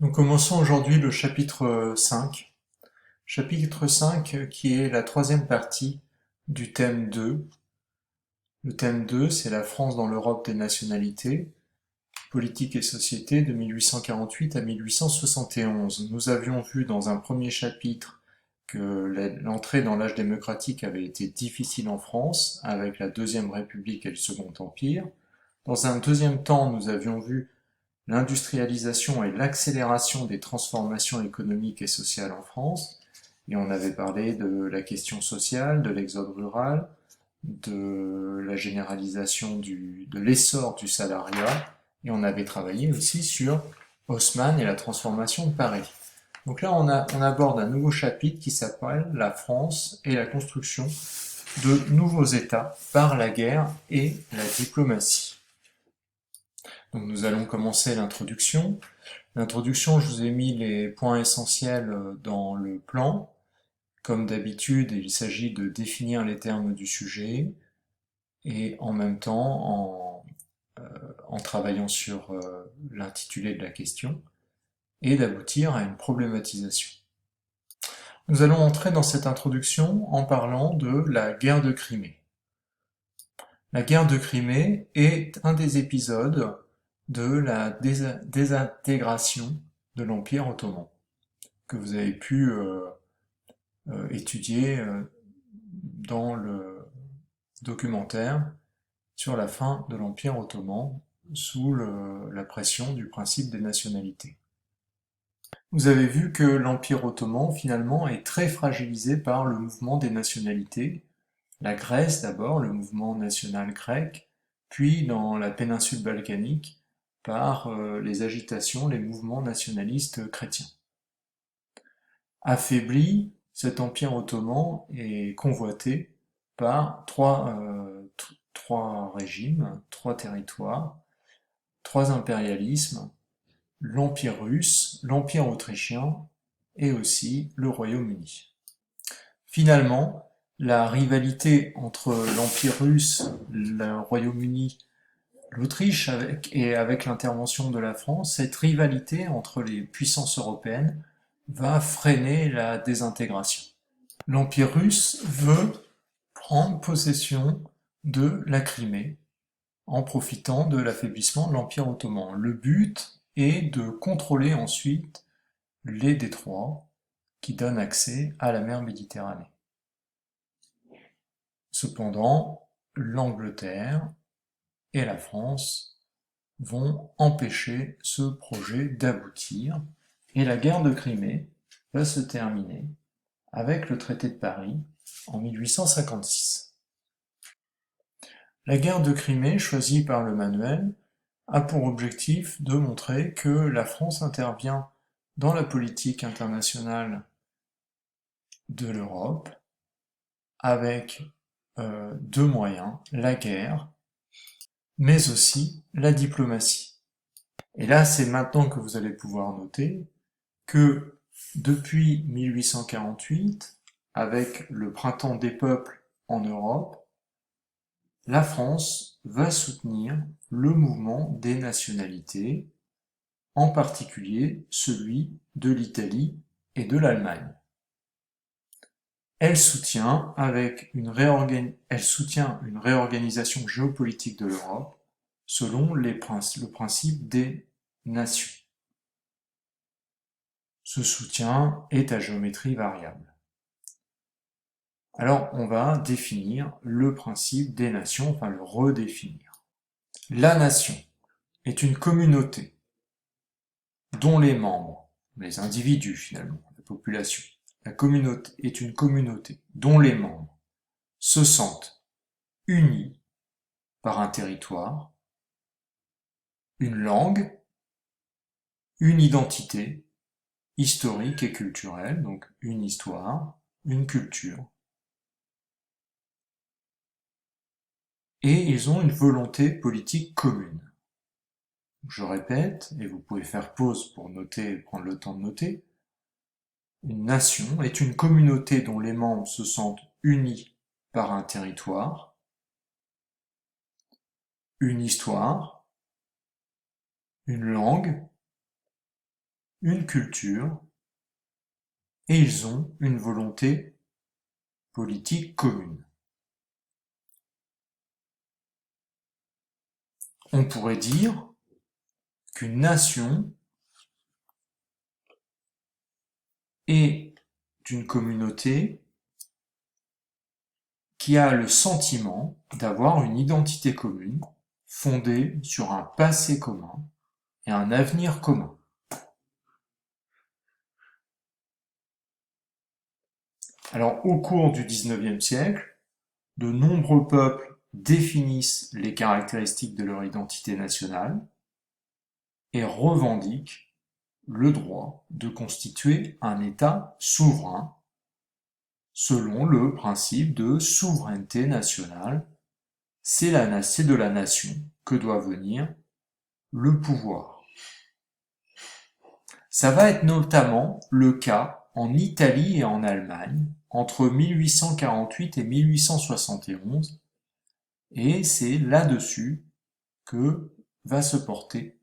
Nous commençons aujourd'hui le chapitre 5. Chapitre 5 qui est la troisième partie du thème 2. Le thème 2, c'est la France dans l'Europe des nationalités, politique et société de 1848 à 1871. Nous avions vu dans un premier chapitre que l'entrée dans l'âge démocratique avait été difficile en France, avec la Deuxième République et le Second Empire. Dans un deuxième temps, nous avions vu l'industrialisation et l'accélération des transformations économiques et sociales en France, et on avait parlé de la question sociale, de l'exode rural, de la généralisation de l'essor du salariat, et on avait travaillé aussi sur Haussmann et la transformation de Paris. Donc là, on aborde un nouveau chapitre qui s'appelle La France et la construction de nouveaux États par la guerre et la diplomatie. Donc nous allons commencer l'introduction. L'introduction, je vous ai mis les points essentiels dans le plan. Comme d'habitude, il s'agit de définir les termes du sujet et en même temps en travaillant sur l'intitulé de la question et d'aboutir à une problématisation. Nous allons entrer dans cette introduction en parlant de la guerre de Crimée. La guerre de Crimée est un des épisodes de la désintégration de l'Empire ottoman, que vous avez pu étudier dans le documentaire sur la fin de l'Empire ottoman sous la pression du principe des nationalités. Vous avez vu que l'Empire ottoman finalement est très fragilisé par le mouvement des nationalités. La Grèce d'abord, le mouvement national grec, puis dans la péninsule balkanique par les agitations, les mouvements nationalistes chrétiens. Affaibli, cet empire ottoman est convoité par trois régimes, trois territoires, trois impérialismes, l'Empire russe, l'Empire autrichien et aussi le Royaume-Uni. Finalement, la rivalité entre l'Empire russe, le Royaume-Uni, l'Autriche avec l'intervention de la France, cette rivalité entre les puissances européennes va freiner la désintégration. L'Empire russe veut prendre possession de la Crimée en profitant de l'affaiblissement de l'Empire ottoman. Le but est de contrôler ensuite les détroits qui donnent accès à la mer Méditerranée. Cependant, l'Angleterre et la France vont empêcher ce projet d'aboutir et la guerre de Crimée va se terminer avec le traité de Paris en 1856. La guerre de Crimée, choisie par le manuel, a pour objectif de montrer que la France intervient dans la politique internationale de l'Europe avec deux moyens, la guerre, mais aussi la diplomatie. Et là, c'est maintenant que vous allez pouvoir noter que depuis 1848, avec le printemps des peuples en Europe, la France va soutenir le mouvement des nationalités, en particulier celui de l'Italie et de l'Allemagne. Elle soutient une réorganisation géopolitique de l'Europe selon le principe des nations. Ce soutien est à géométrie variable. Alors, on va définir le principe des nations, enfin le redéfinir. La nation est une communauté dont les membres, les individus finalement, la population, la communauté est une communauté dont les membres se sentent unis par un territoire, une langue, une identité historique et culturelle, donc une histoire, une culture, et ils ont une volonté politique commune. Je répète, et vous pouvez faire pause pour noter, prendre le temps de noter, une nation est une communauté dont les membres se sentent unis par un territoire, une histoire, une langue, une culture et ils ont une volonté politique commune. On pourrait dire qu'une nation est une communauté qui a le sentiment d'avoir une identité commune fondée sur un passé commun et un avenir commun. Alors, au cours du XIXe siècle, de nombreux peuples définissent les caractéristiques de leur identité nationale et revendiquent le droit de constituer un État souverain selon le principe de souveraineté nationale. C'est de la nation que doit venir le pouvoir. Ça va être notamment le cas en Italie et en Allemagne entre 1848 et 1871, et c'est là-dessus que va se porter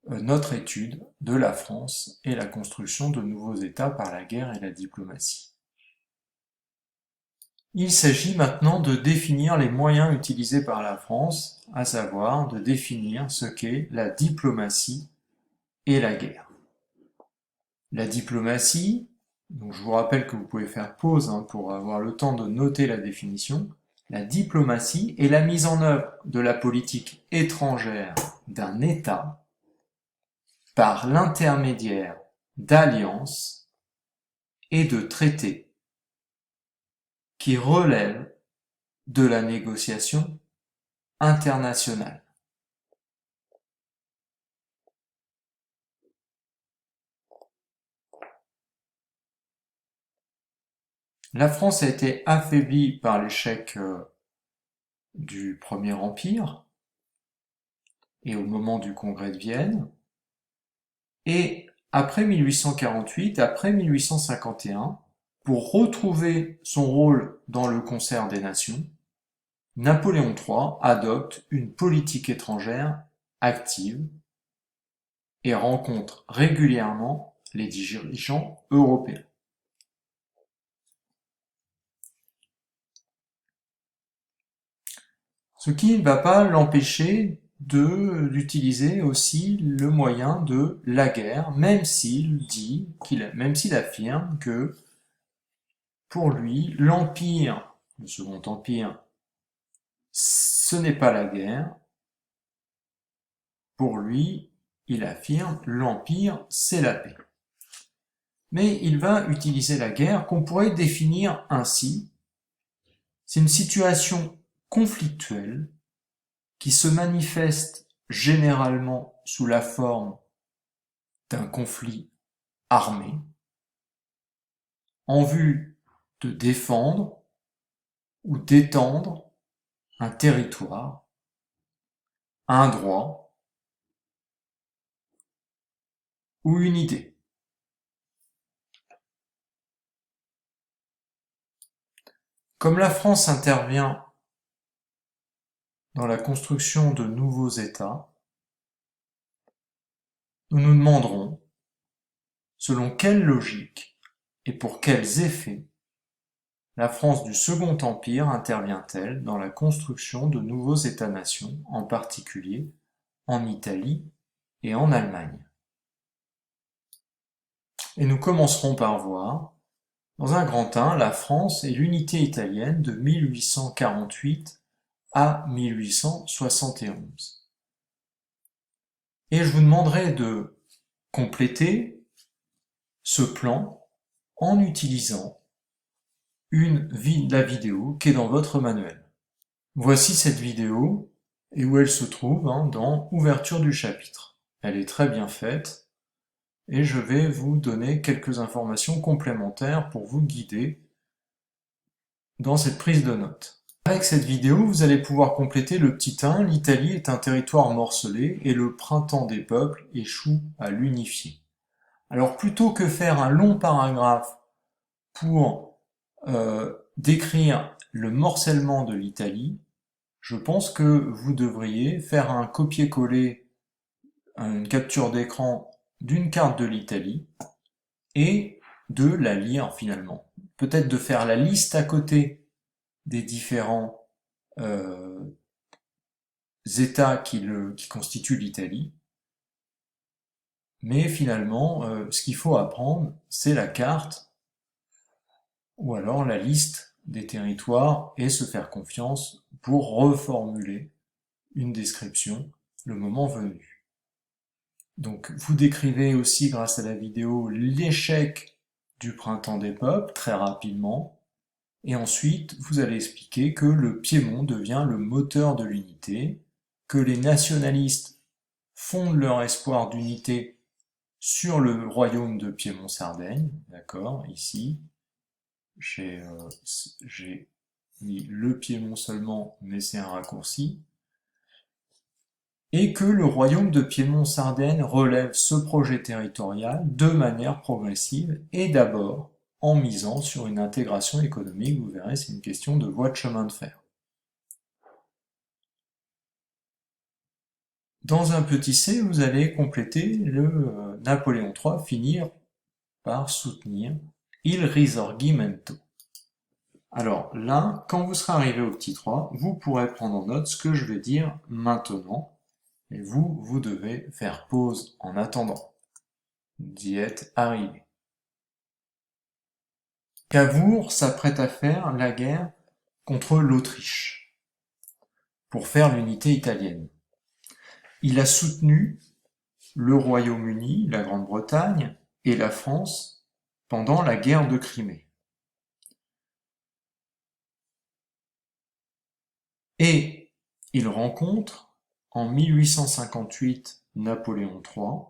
notre étude de la France et la construction de nouveaux États par la guerre et la diplomatie. Il s'agit maintenant de définir les moyens utilisés par la France, à savoir de définir ce qu'est la diplomatie et la guerre. La diplomatie, donc je vous rappelle que vous pouvez faire pause pour avoir le temps de noter la définition. La diplomatie est la mise en œuvre de la politique étrangère d'un État par l'intermédiaire d'alliances et de traités qui relèvent de la négociation internationale. La France a été affaiblie par l'échec du Premier Empire et au moment du Congrès de Vienne, et après 1848, après 1851, pour retrouver son rôle dans le concert des nations, Napoléon III adopte une politique étrangère active et rencontre régulièrement les dirigeants européens. Ce qui ne va pas l'empêcher d'utiliser aussi le moyen de la guerre, même s'il affirme que pour lui, l'Empire, le Second Empire, ce n'est pas la guerre. Pour lui, il affirme l'Empire, c'est la paix. Mais il va utiliser la guerre qu'on pourrait définir ainsi. C'est une situation conflictuelle qui se manifeste généralement sous la forme d'un conflit armé en vue de défendre ou d'étendre un territoire, un droit ou une idée. Comme la France intervient dans la construction de nouveaux États, nous nous demanderons selon quelle logique et pour quels effets la France du Second Empire intervient-elle dans la construction de nouveaux États-nations, en particulier en Italie et en Allemagne. Et nous commencerons par voir, dans un grand 1, la France et l'unité italienne de 1848 à 1871. Et je vous demanderai de compléter ce plan en utilisant la vidéo qui est dans votre manuel. Voici cette vidéo et où elle se trouve dans Ouverture du chapitre. Elle est très bien faite et je vais vous donner quelques informations complémentaires pour vous guider dans cette prise de notes. Avec cette vidéo, vous allez pouvoir compléter le petit 1, l'Italie est un territoire morcelé et le printemps des peuples échoue à l'unifier. Alors plutôt que faire un long paragraphe pour décrire le morcellement de l'Italie, je pense que vous devriez faire un copier-coller, une capture d'écran d'une carte de l'Italie et de la lire finalement. Peut-être de faire la liste à côté des différents États qui constituent l'Italie. Mais finalement, ce qu'il faut apprendre, c'est la carte ou alors la liste des territoires et se faire confiance pour reformuler une description le moment venu. Donc vous décrivez aussi grâce à la vidéo l'échec du printemps des peuples très rapidement et ensuite vous allez expliquer que le Piémont devient le moteur de l'unité, que les nationalistes fondent leur espoir d'unité sur le royaume de Piémont-Sardaigne, d'accord, ici, j'ai mis le Piémont seulement, mais c'est un raccourci, et que le royaume de Piémont-Sardaigne relève ce projet territorial de manière progressive et d'abord en misant sur une intégration économique. Vous verrez, c'est une question de voie de chemin de fer. Dans un petit c, vous allez compléter le Napoléon III, finir par soutenir il risorgimento. Alors là, quand vous serez arrivé au petit 3, vous pourrez prendre en note ce que je vais dire maintenant, et vous devez faire pause en attendant d'y être arrivé. Cavour s'apprête à faire la guerre contre l'Autriche pour faire l'unité italienne. Il a soutenu le Royaume-Uni, la Grande-Bretagne et la France pendant la guerre de Crimée. Et il rencontre en 1858 Napoléon III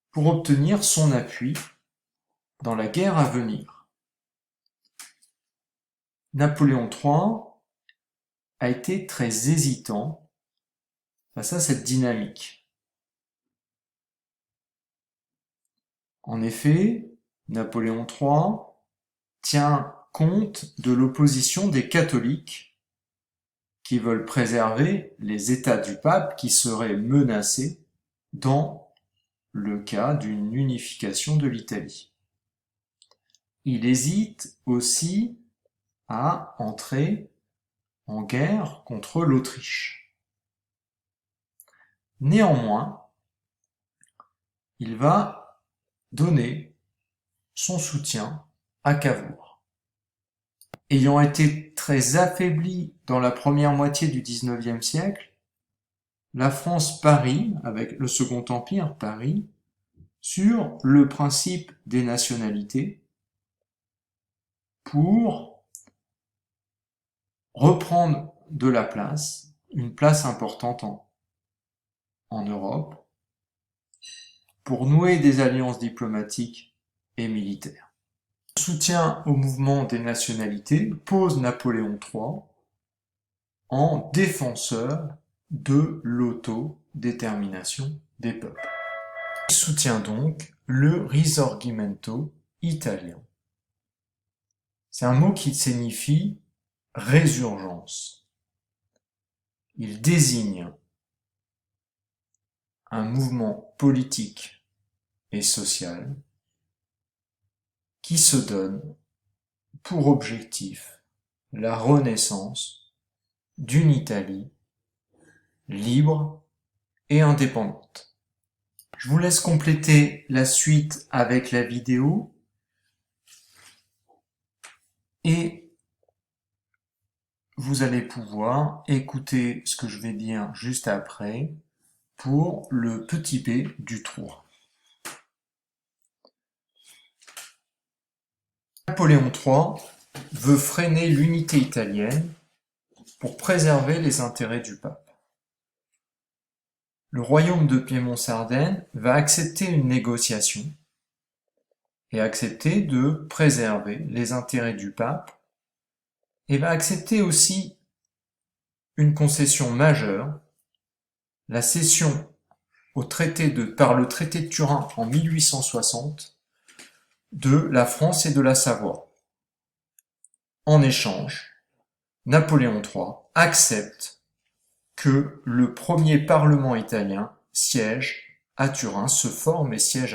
pour obtenir son appui dans la guerre à venir. Napoléon III a été très hésitant face à cette dynamique. En effet, Napoléon III tient compte de l'opposition des catholiques qui veulent préserver les États du pape qui seraient menacés dans le cas d'une unification de l'Italie. Il hésite aussi à entrer en guerre contre l'Autriche. Néanmoins, il va donner son soutien à Cavour. Ayant été très affaibli dans la première moitié du XIXe siècle, la France parie, avec le Second Empire parie, sur le principe des nationalités pour reprendre de la place, une place importante en Europe, pour nouer des alliances diplomatiques et militaires. Le soutien au mouvement des nationalités pose Napoléon III en défenseur de l'autodétermination des peuples. Il soutient donc le risorgimento italien. C'est un mot qui signifie résurgence. Il désigne un mouvement politique et social qui se donne pour objectif la renaissance d'une Italie libre et indépendante. Je vous laisse compléter la suite avec la vidéo et vous allez pouvoir écouter ce que je vais dire juste après pour le petit b du 3. Napoléon III veut freiner l'unité italienne pour préserver les intérêts du pape. Le royaume de Piémont-Sardaigne va accepter une négociation et accepter de préserver les intérêts du pape et va accepter aussi une concession majeure, la cession par le traité de Turin en 1860 de la France et de la Savoie. En échange, Napoléon III accepte que le premier parlement italien siège à Turin, se forme et siège